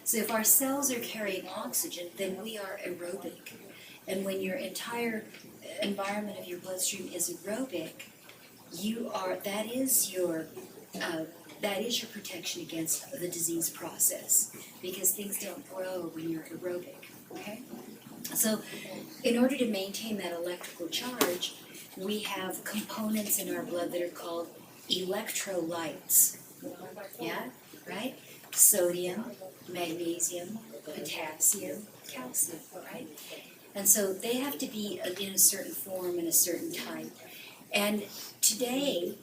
So if our cells are carrying oxygen, then we are aerobic. And when your entire environment of your bloodstream is aerobic, that is your protection against the disease process, because things don't grow when you're aerobic. Okay? So in order to maintain that electrical charge, we have components in our blood that are called electrolytes. Yeah, right? Sodium, magnesium, potassium, calcium, right? And so they have to be in a certain form and a certain type. And today,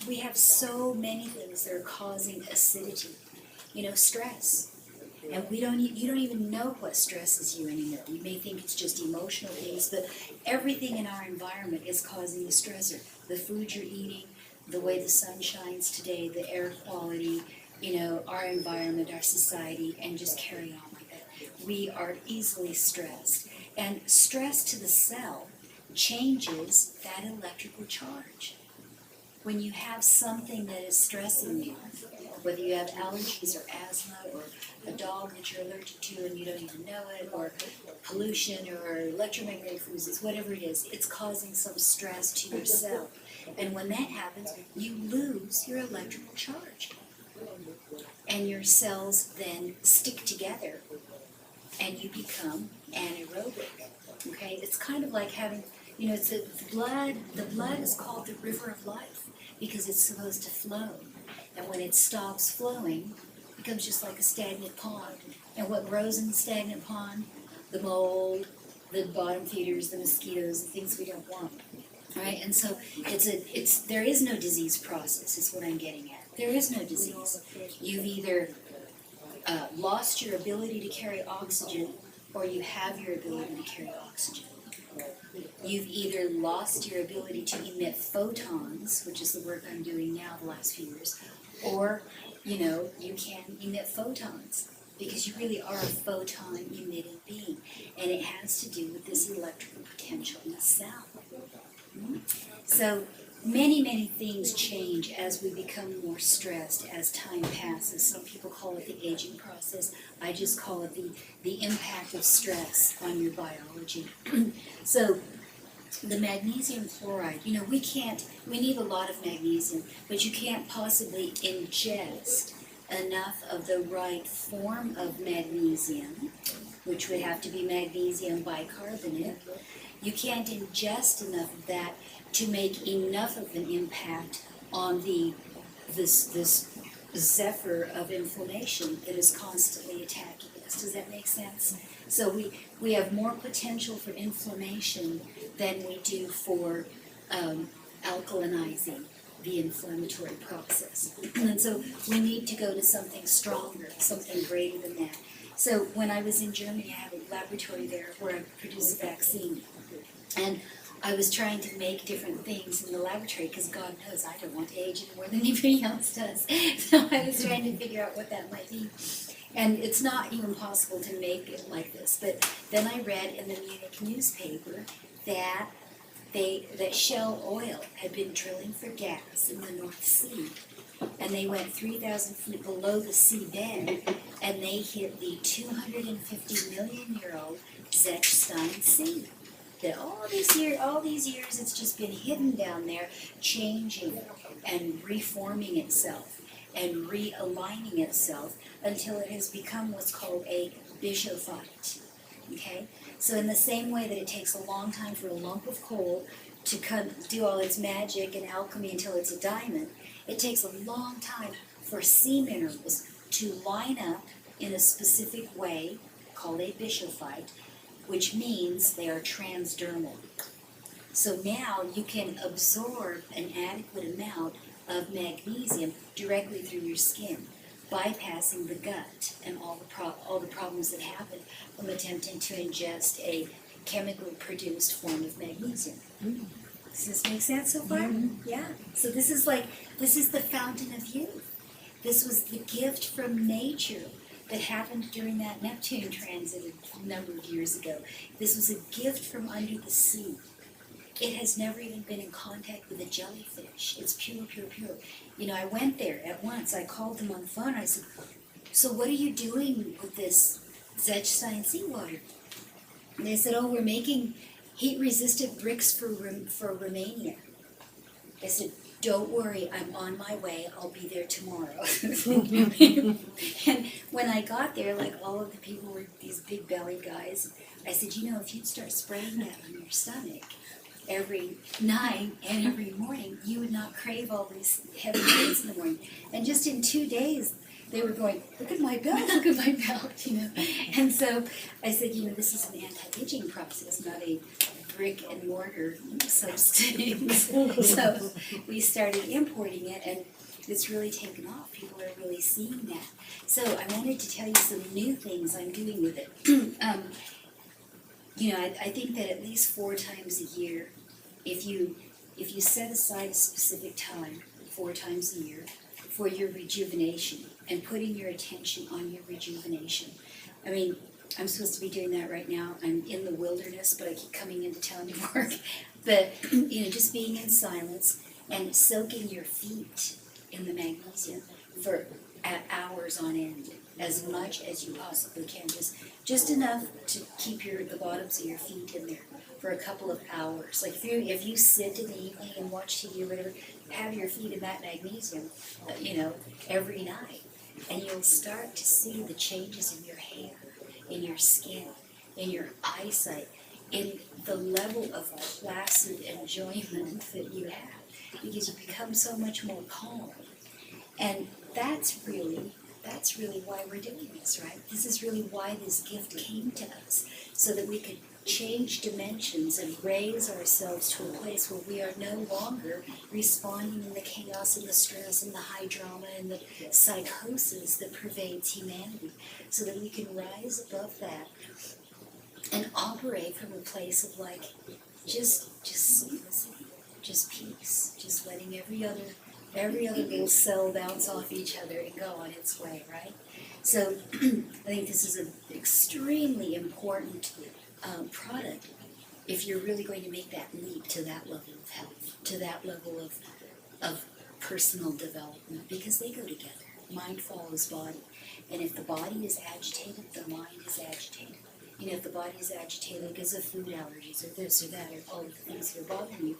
we have so many things that are causing acidity. Stress. And you don't even know what stresses you anymore. You may think it's just emotional things, but everything in our environment is causing a stressor. The food you're eating, the way the sun shines today, the air quality, our environment, our society, and just carry on like that. We are easily stressed. And stress to the cell changes that electrical charge. When you have something that is stressing you, whether you have allergies or asthma or a dog that you're allergic to and you don't even know it, or pollution or electromagnetic freezes, whatever it is, it's causing some stress to your cell. And when that happens, you lose your electrical charge. And your cells then stick together and you become anaerobic. Okay? It's kind of like having, the blood is called the river of life because it's supposed to flow. And when it stops flowing, it becomes just like a stagnant pond. And what grows in the stagnant pond? The mold, the bottom feeders, the mosquitoes, the things we don't want. Right? And so there is no disease process, is what I'm getting at. There is no disease. You've either lost your ability to carry oxygen, or you have your ability to carry oxygen. You've either lost your ability to emit photons, which is the work I'm doing now the last few years, or, you can emit photons, because you really are a photon-emitting being, and it has to do with this electrical potential in the cell. So many, many things change as we become more stressed as time passes. Some people call it the aging process. I just call it the impact of stress on your biology. So the magnesium chloride, we need a lot of magnesium, but you can't possibly ingest enough of the right form of magnesium, which would have to be magnesium bicarbonate. You can't ingest enough of that to make enough of an impact on this zephyr of inflammation that is constantly attacking us. Does that make sense? So we have more potential for inflammation than we do for alkalinizing the inflammatory process. And so we need to go to something stronger, something greater than that. So when I was in Germany, I have a laboratory there where I produce a vaccine. And I was trying to make different things in the laboratory because God knows I don't want to age any more than anybody else does. So I was trying to figure out what that might be. And it's not even possible to make it like this. But then I read in the Munich newspaper that Shell Oil had been drilling for gas in the North Sea. And they went 3,000 feet below the seabed, and they hit the 250-million-year-old Zechstein Sea. That all these years, it's just been hidden down there, changing and reforming itself and realigning itself until it has become what's called a bischofite. Okay? So in the same way that it takes a long time for a lump of coal to do all its magic and alchemy until it's a diamond, it takes a long time for sea minerals to line up in a specific way, called a bischofite, which means they are transdermal. So now you can absorb an adequate amount of magnesium directly through your skin, bypassing the gut and all the problems that happen from attempting to ingest a chemically produced form of magnesium. Does this make sense so far? Mm-hmm. Yeah. So this is the fountain of youth. This was the gift from nature that happened during that Neptune transit a number of years ago. This was a gift from under the sea. It has never even been in contact with a jellyfish. It's pure, pure, pure. I went there at once. I called them on the phone. I said, so what are you doing with this Zechstein seawater? And they said, oh, we're making heat-resistant bricks for Romania. I said, don't worry, I'm on my way, I'll be there tomorrow. And when I got there, like all of the people were these big bellied guys. I said, you know, if you'd start spraying that on your stomach every night and every morning, you would not crave all these heavy things in the morning. And just in 2 days, they were going, look at my belt, look at my belt, you know. And so I said, you know, this is an anti-aging process, not a brick and mortar substance. So we started importing it, and it's really taken off. People are really seeing that. So I wanted to tell you some new things I'm doing with it. You know, I think that at least 4 times a year, if you set aside a specific time, 4 times a year, for your rejuvenation and putting your attention on your rejuvenation. I mean, I'm supposed to be doing that right now. I'm in the wilderness, but I keep coming into town to work. But, you know, just being in silence and soaking your feet in the magnesium for hours on end, as much as you possibly can. Just enough to keep the bottoms of your feet in there for a couple of hours. Like if you sit in the evening and watch TV or whatever, have your feet in that magnesium, you know, every night. And you'll start to see the changes in your hair, in your skin, in your eyesight, in the level of placid enjoyment that you have, because you become so much more calm. And that's really why we're doing this, right? This is really why this gift came to us, so that we could change dimensions and raise ourselves to a place where we are no longer responding in the chaos and the stress and the high drama and the psychosis that pervades humanity, so that we can rise above that and operate from a place of like just simplicity, just peace, just letting every other little cell bounce off each other and go on its way, right? So I think this is an extremely important product if you're really going to make that leap to that level of health, to that level of personal development, because they go together. Mind follows body. And if the body is agitated, the mind is agitated. You know, if the body is agitated because of food allergies or this or that or all of the things that are bothering you.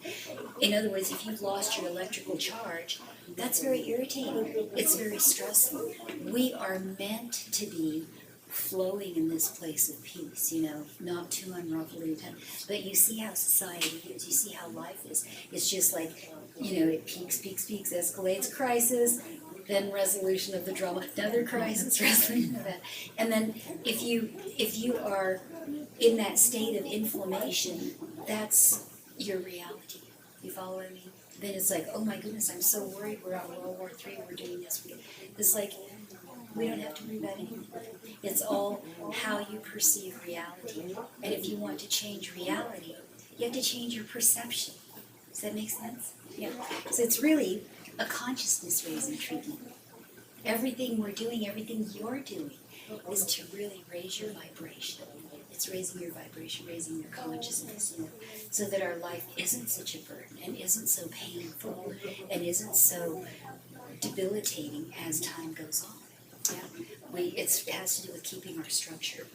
In other words, if you've lost your electrical charge, that's very irritating. It's very stressful. We are meant to be flowing in this place of peace, you know, not too unruffled at a time. But you see how society is, you see how life is. It's just like, you know, it peaks, escalates, crisis, then resolution of the drama, another crisis, resolution of that. And then if you are in that state of inflammation, that's your reality. You follow what I mean? Then it's like, oh my goodness, I'm so worried, we're on World War III, we're doing this. It's like, we don't have to worry about anything. It's all how you perceive reality. And if you want to change reality, you have to change your perception. Does that make sense? Yeah. So it's really a consciousness raising treatment. Everything we're doing, everything you're doing, is to really raise your vibration. It's raising your vibration, raising your consciousness, you know, so that our life isn't such a burden and isn't so painful and isn't so debilitating as time goes on. Yeah, it has to do with keeping our structure.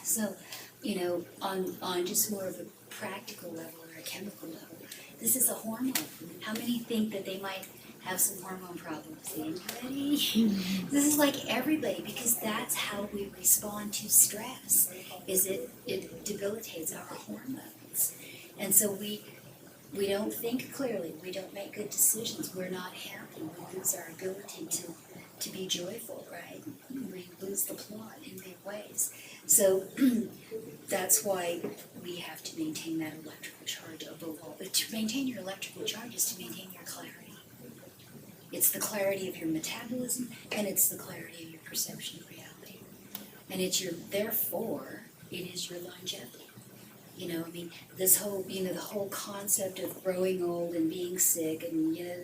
So, you know, on just more of a practical level or a chemical level, this is a hormone. How many think that they might have some hormone problems? Anybody? This is like everybody, because that's how we respond to stress. Is it debilitates our hormones, and so we don't think clearly. We don't make good decisions. We're not happy. We lose our ability to be joyful, right? We lose the plot in big ways. So that's why we have to maintain that electrical charge above all. But to maintain your electrical charge is to maintain your clarity. It's the clarity of your metabolism, and it's the clarity of your perception of reality. And therefore, it is your longevity. You know, I mean, this whole, you know, the whole concept of growing old and being sick and, you know,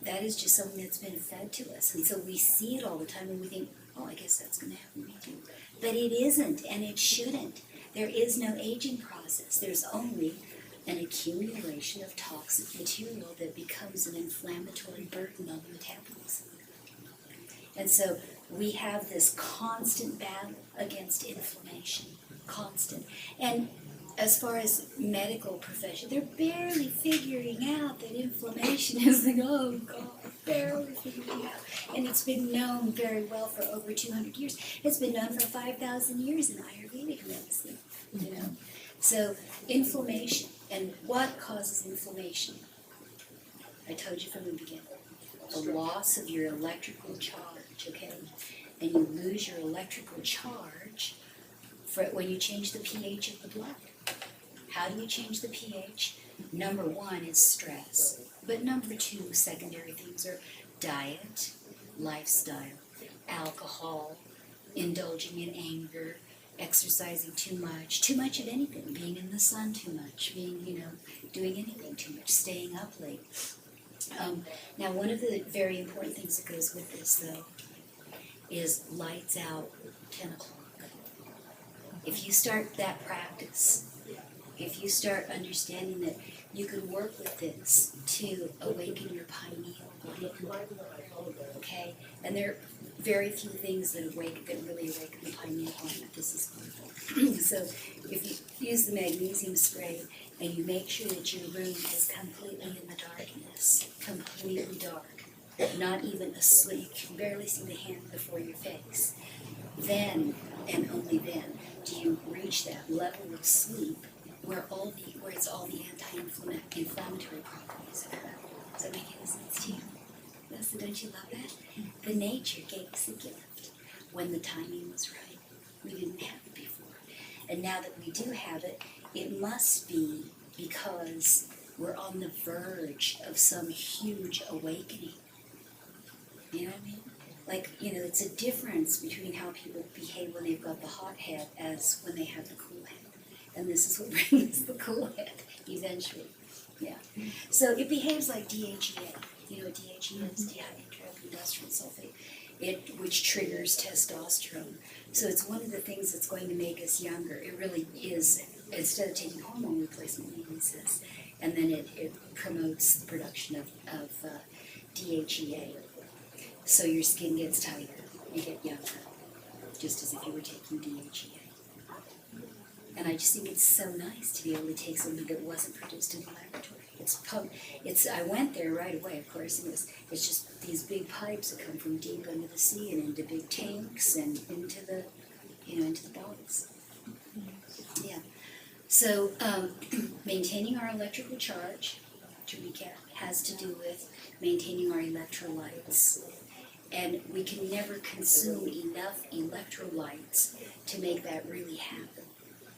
that is just something that's been fed to us. And so we see it all the time and we think, oh, I guess that's going to happen to me too. But it isn't, and it shouldn't. There is no aging process. There's only an accumulation of toxic material that becomes an inflammatory burden on the metabolism. And so we have this constant battle against inflammation, constant. And as far as medical profession, they're barely figuring out that inflammation is like, oh God, barely figuring out. And it's been known very well for over 200 years. It's been known for 5,000 years in Ayurvedic medicine, you know. So inflammation, and what causes inflammation? I told you from the beginning, the loss of your electrical charge, okay? And you lose your electrical charge when you change the pH of the blood. How do you change the pH? Number one is stress. But number two, secondary things are diet, lifestyle, alcohol, indulging in anger, exercising too much of anything, being in the sun too much, being, doing anything too much, staying up late. Now, one of the very important things that goes with this, though, is lights out 10 o'clock. If you start that practice, if you start understanding that you can work with this to awaken your pineal gland, okay? And there are very few things that really awaken the pineal gland, but this is one of them. So if you use the magnesium spray and you make sure that your room is completely in the darkness, completely dark, not even asleep, you can barely see the hand before your face, then, and only then, do you reach that level of sleep where it's all the anti-inflammatory properties occur. Does that make any sense to you? Yes, don't you love that? The nature gave us a gift when the timing was right. We didn't have it before. And now that we do have it, it must be because we're on the verge of some huge awakening. You know what I mean? Like, it's a difference between how people behave when they've got the hot head as when they have the cool head. And this is what brings the cool head eventually. Yeah. So it behaves like DHEA. You know what DHEA is? Dihydroindustrial sulfate, which triggers testosterone. So it's one of the things that's going to make us younger. It really is. Instead of taking hormone replacement, we use this. And then it promotes the production of DHEA. So your skin gets tighter, you get younger, just as if you were taking DHEA. And I just think it's so nice to be able to take something that wasn't produced in the laboratory. I went there right away, of course, and it's just these big pipes that come from deep under the sea and into big tanks and into the bottles. Yeah. So maintaining our electrical charge, to recap, has to do with maintaining our electrolytes. And we can never consume enough electrolytes to make that really happen,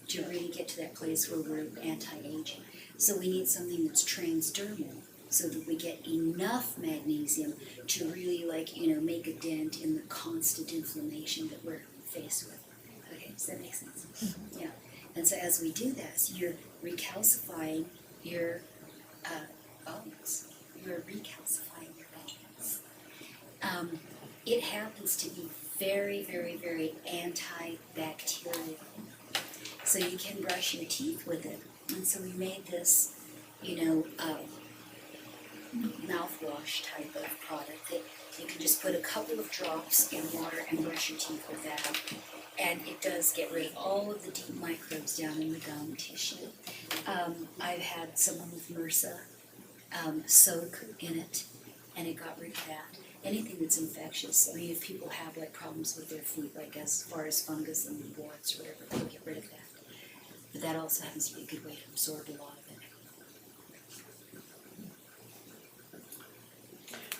to really get to that place where we're anti-aging. So we need something that's transdermal so that we get enough magnesium to really make a dent in the constant inflammation that we're faced with. Okay, does that make sense? Mm-hmm. Yeah. And so as we do this, you're recalcifying your bones. You're recalcifying your bones. It happens to be very, very, very antibacterial. So you can brush your teeth with it. And so we made this, mouthwash type of product that you can just put a couple of drops in water and brush your teeth with that. And it does get rid of all of the deep microbes down in the gum tissue. I've had someone with MRSA soak in it, and it got rid of that. Anything that's infectious. I mean, if people have problems with their feet, as far as fungus and warts or whatever, they'll get rid of that. But that also happens to be a good way to absorb a lot of it.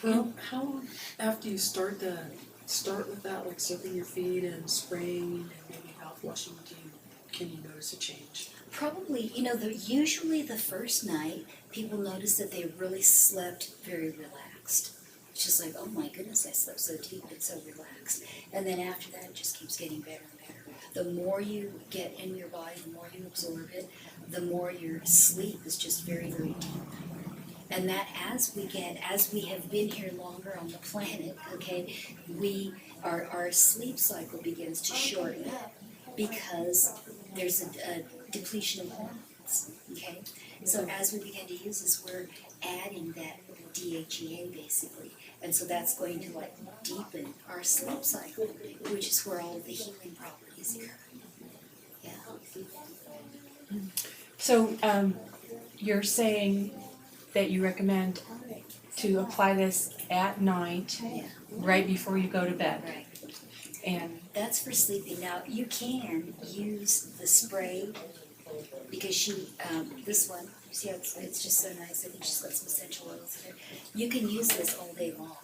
Well, how after you start with that, like soaking your feet and spraying and maybe mouth washing, can you notice a change? Probably, usually the first night, people notice that they really slept very relaxed. It's just like, oh my goodness, I slept so deep and so relaxed. And then after that, it just keeps getting better and better. The more you get in your body, the more you absorb it, the more your sleep is just very, very deep. And that as we have been here longer on the planet, okay, our sleep cycle begins to shorten up because there's a depletion of hormones, okay? So as we begin to use this, we're adding that DHEA basically. And so that's going to like deepen our sleep cycle, which is where all of the healing properties occur. Yeah. So, you're saying that you recommend to apply this at night, Yeah. right before you go to bed, Right. and That's for sleeping. Now, you can use the spray because this one, see how it's just so nice. I think she's got some essential oils in it. You can use this all day long.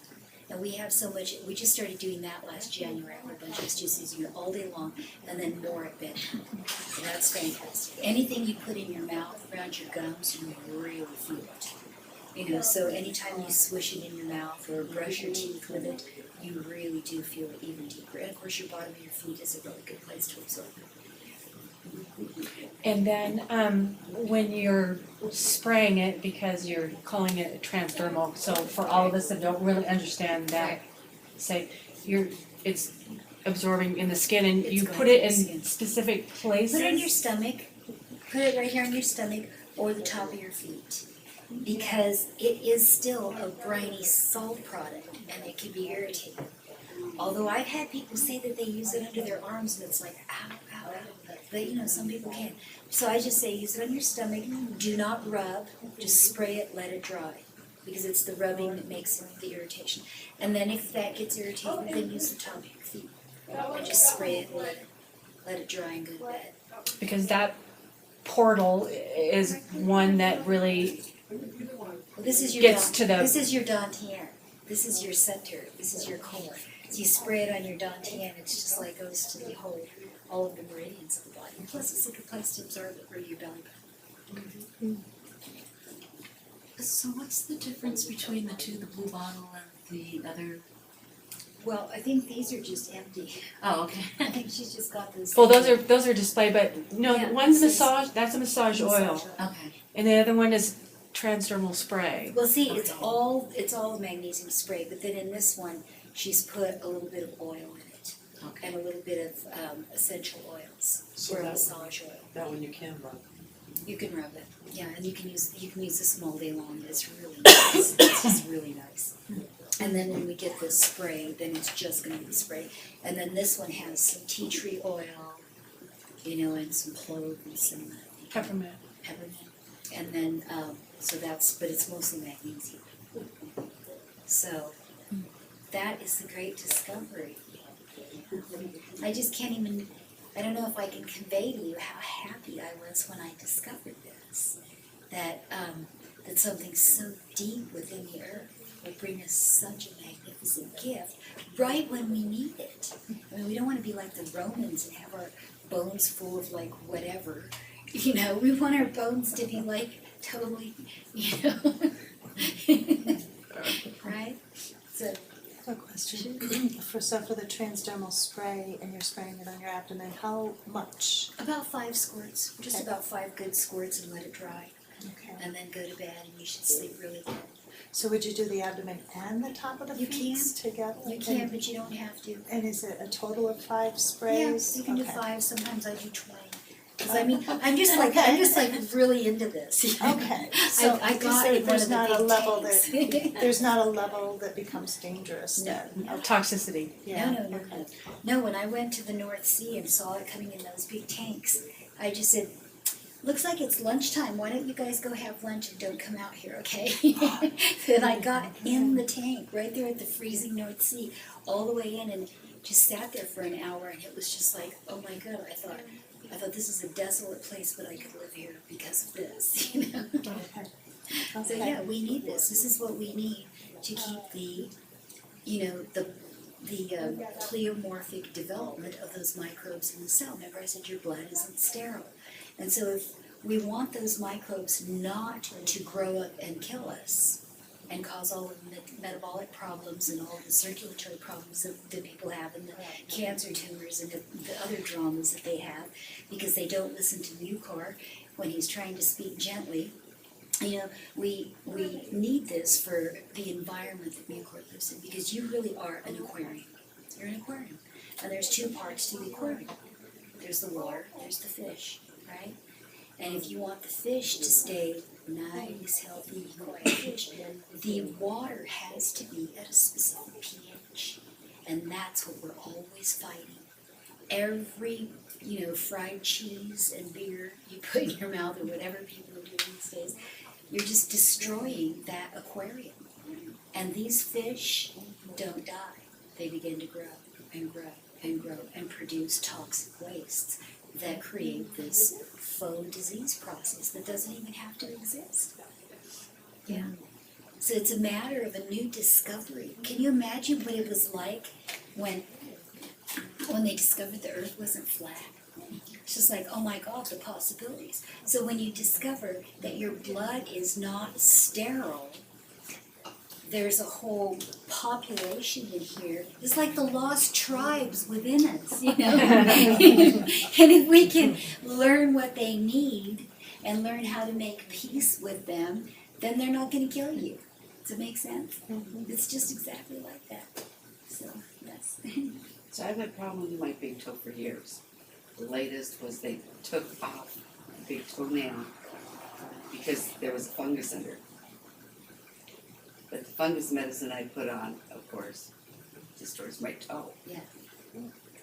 And we have so much, we just started doing that last January. Our bunch of us just using it all day long and then more at bedtime. So that's fantastic. Anything you put in your mouth, around your gums, you really feel it. You know, so anytime you swish it in your mouth or brush your teeth with it, you really do feel it even deeper. And of course, your bottom of your feet is a really good place to absorb it. and then when you're spraying it, because you're calling it transdermal, so for all of us that don't really understand that, say it's absorbing in the skin, and It's you going put it in the in skin. specific places. Put it on your stomach. Put it right here on your stomach or the top of your feet. Because it is still a briny salt product and it can be irritating. Although I've had people say that they use it under their arms and it's like, ow, ow, ow. But you know, some people can't. So I just say use it on your stomach. Do not rub. Just spray it, let it dry. Because it's the rubbing that makes the irritation. And then if that gets irritated, then use the top of your feet. And just spray it and let it dry and go to bed. Because that portal is one that really Well, this is your gets to the. This is your dantian. This is your center. This is your core. So you spray it on your dantian. It's just like goes to the whole, all of the meridians of the body. And plus, it's a good place to absorb it right your belly button. So what's the difference between the two, the blue bottle and the other? Well, I think these are just empty. Oh, okay. I think she's just got those. Well, those are display, but no, Yeah, the one's this is- massage. That's a massage oil, Okay. and the other one is transdermal spray. Well, see, it's all magnesium spray, but then in this one, she's put a little bit of oil in it Okay. and a little bit of essential oils So or a that- massage oil. That one you can rub. You can rub it, yeah, and you can use this all day long. It's really nice. It's just really nice. And then when we get this spray, then it's just going to be spray. And then this one has some tea tree oil, you know, and some cloves and some Peppermint. peppermint. And then but it's mostly magnesium. So that is the great discovery. I just can't even. I don't know if I can convey to you how happy I was when I discovered this. That something so deep within the earth will bring us such a magnificent gift right when we need it. I mean, we don't want to be like the Romans and have our bones full of like whatever. You know, we want our bones to be like totally, you know, right? So. A question. For the transdermal spray, and you're spraying it on your abdomen, how much? About 5 squirts, just Okay. about 5 good squirts, and let it dry, Okay. and then go to bed, and you should sleep really good. So would you do the abdomen and the top of the You feet can. together? You can, but you don't have to. And is it a total of 5 sprays? Yeah, you can do Okay. 5. Sometimes I do 20. 'Cause I mean, I'm just like really into this. You know? Okay, so I got in one there's of the not a big level tanks. that, there's not a level that becomes dangerous then? Toxicity. Yeah, No. okay. No, when I went to the North Sea and saw it coming in those big tanks, I just said, looks like it's lunchtime. Why don't you guys go have lunch and don't come out here, okay? Then I got in the tank right there at the freezing North Sea, all the way in, and just sat there for an hour, and it was just like, oh my God, I thought this is a desolate place, but I could live here because of this, you know? Okay. So yeah, we need this. This is what we need to keep the pleomorphic development of those microbes in the cell. Remember I said your blood isn't sterile. And so if we want those microbes not to grow up and kill us and cause all of the metabolic problems and all the circulatory problems that people have and the cancer tumors and the other dramas that they have because they don't listen to Mucor when he's trying to speak gently. You know, we need this for the environment that Mucor lives in because you really are an aquarium. You're an aquarium. And there's 2 parts to the aquarium. There's the water, there's the fish, right? And if you want the fish to stay nice, healthy, quiet fish. The water has to be at a specific pH, and that's what we're always fighting. Every, fried cheese and beer you put in your mouth, or whatever people are doing these days, you're just destroying that aquarium. And these fish don't die. They begin to grow and grow and grow and produce toxic wastes that create this faux disease process that doesn't even have to exist. Yeah. So it's a matter of a new discovery. Can you imagine what it was like when they discovered the earth wasn't flat? It's just like, oh my God, the possibilities. So when you discover that your blood is not sterile, there's a whole population in here. It's like the lost tribes within us, And if we can learn what they need and learn how to make peace with them, then they're not going to kill you. Does it make sense? It's just exactly like that. So, yes. So I've had problems with my big toe for years. The latest was they took off the big toenail because there was a fungus under it. But the fungus medicine I put on, of course, destroys my toe. Yeah.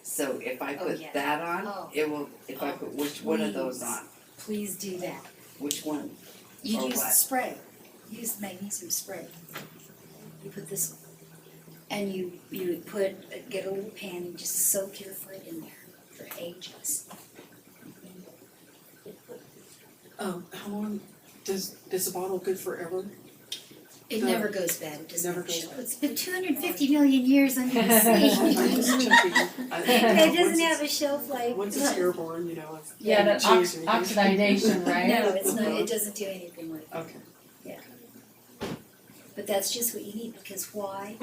So if I Oh, put yeah. that on, Oh. it will, if I put which one of those on? Please do that. Which one? You Or use what? spray. Use magnesium spray. You put this, and you get a little pan and just soak your foot in there for ages. How long does the bottle good forever? It No. never goes bad. It doesn't Never have a goes shelf. bad. It's been 250 million years under the I'm sea. just checking. It doesn't have a shelf life. Once it's airborne, if Yeah, that cheese or anything. oxidation, right? No, it's not. It doesn't do anything like that. Okay. But that's just what you need, because why?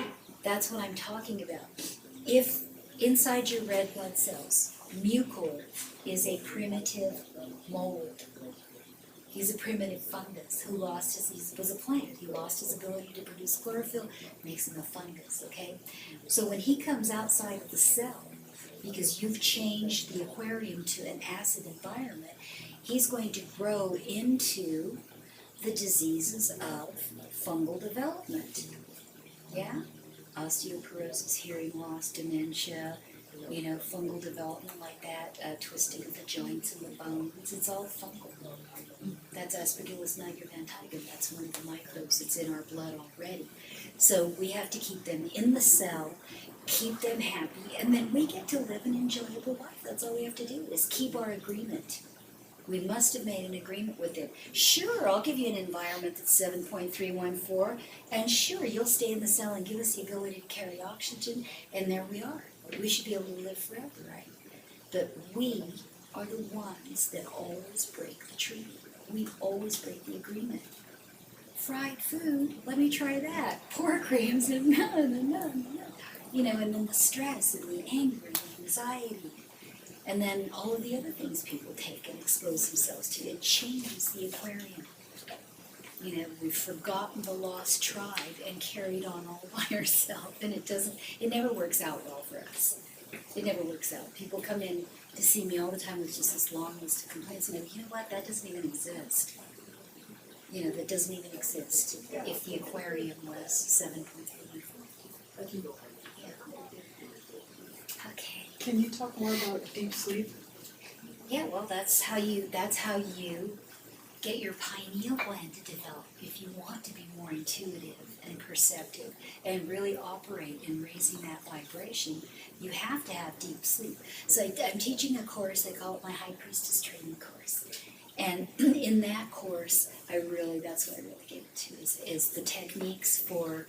That's what I'm talking about. If inside your red blood cells, mucor is a primitive mold. He's a primitive fungus who he was a plant. He lost his ability to produce chlorophyll, makes him a fungus, okay? So when he comes outside of the cell, because you've changed the aquarium to an acid environment, he's going to grow into the diseases of fungal development. Yeah? Osteoporosis, hearing loss, dementia, fungal development like that, twisting of the joints and the bones. It's all fungal. That's Aspergillus nigrivantagum. That's one of the microbes that's in our blood already. So we have to keep them in the cell, keep them happy, and then we get to live an enjoyable life. That's all we have to do is keep our agreement. We must have made an agreement with it. Sure, I'll give you an environment that's 7.314, and sure, you'll stay in the cell and give us the ability to carry oxygen, and there we are. We should be able to live forever, right? But we are the ones that always break the treaty. We always break the agreement. Fried food, let me try that. Pork ribs, no. And then the stress and the anger and the anxiety. And then all of the other things people take and expose themselves to. It changes the aquarium. We've forgotten the lost tribe and carried on all by ourselves. And it never works out well for us. It never works out. People come in to see me all the time with just this long list of complaints. And you know what? That doesn't even exist. That doesn't even exist if the aquarium was 7.3. Yeah. Okay. Can you talk more about deep sleep? Yeah, well, that's how you get your pineal gland to develop if you want to be more intuitive and perceptive and really operate in raising that vibration. You have to have deep sleep. So I'm teaching a course, I call it my High Priestess Training Course. And in that course, that's what I really get into is the techniques for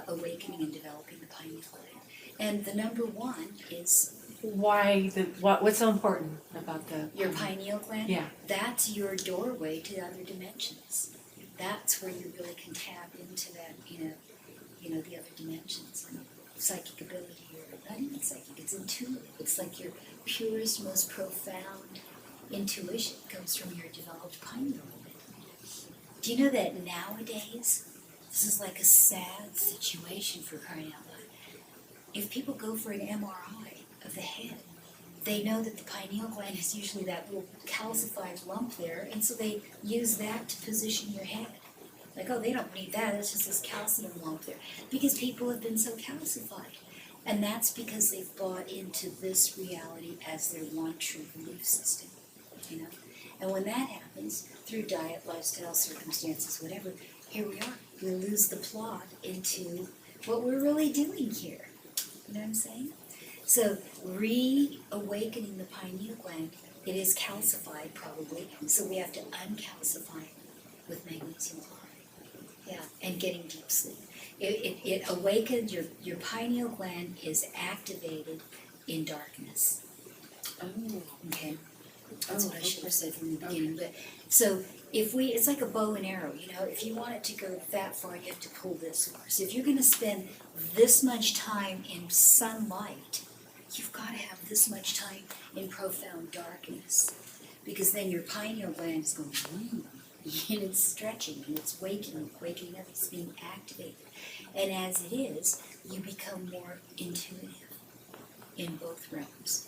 awakening and developing the pineal gland. And the number one is What's so important about your pineal gland. Yeah. That's your doorway to other dimensions. That's where you really can tap into that, the other dimensions. Psychic ability, or not even psychic, it's intuitive. It's like your purest, most profound intuition comes from your developed pineal gland. Do you know that nowadays, this is like a sad situation for crying out loud. If people go for an MRI of the head, they know that the pineal gland is usually that little calcified lump there, and so they use that to position your head. Like, oh, they don't need that, it's just this calcium lump there. Because people have been so calcified. And that's because they've bought into this reality as their one true belief system, you know? And when that happens, through diet, lifestyle, circumstances, whatever, here we are. We lose the plot into what we're really doing here. You know what I'm saying? So reawakening the pineal gland, it is calcified probably, so we have to uncalcify it with magnesium chloride. Yeah, and getting deep sleep. It awakens, your pineal gland is activated in darkness. Oh, Okay, that's what I should have said from the Okay. beginning. But so it's like a bow and arrow. You know, if you want it to go that far, you have to pull this far. So if you're going to spend this much time in sunlight, you've got to have this much time in profound darkness, because then your pineal gland is going, and it's stretching and it's waking up. It's being activated, and as it is, you become more intuitive in both realms.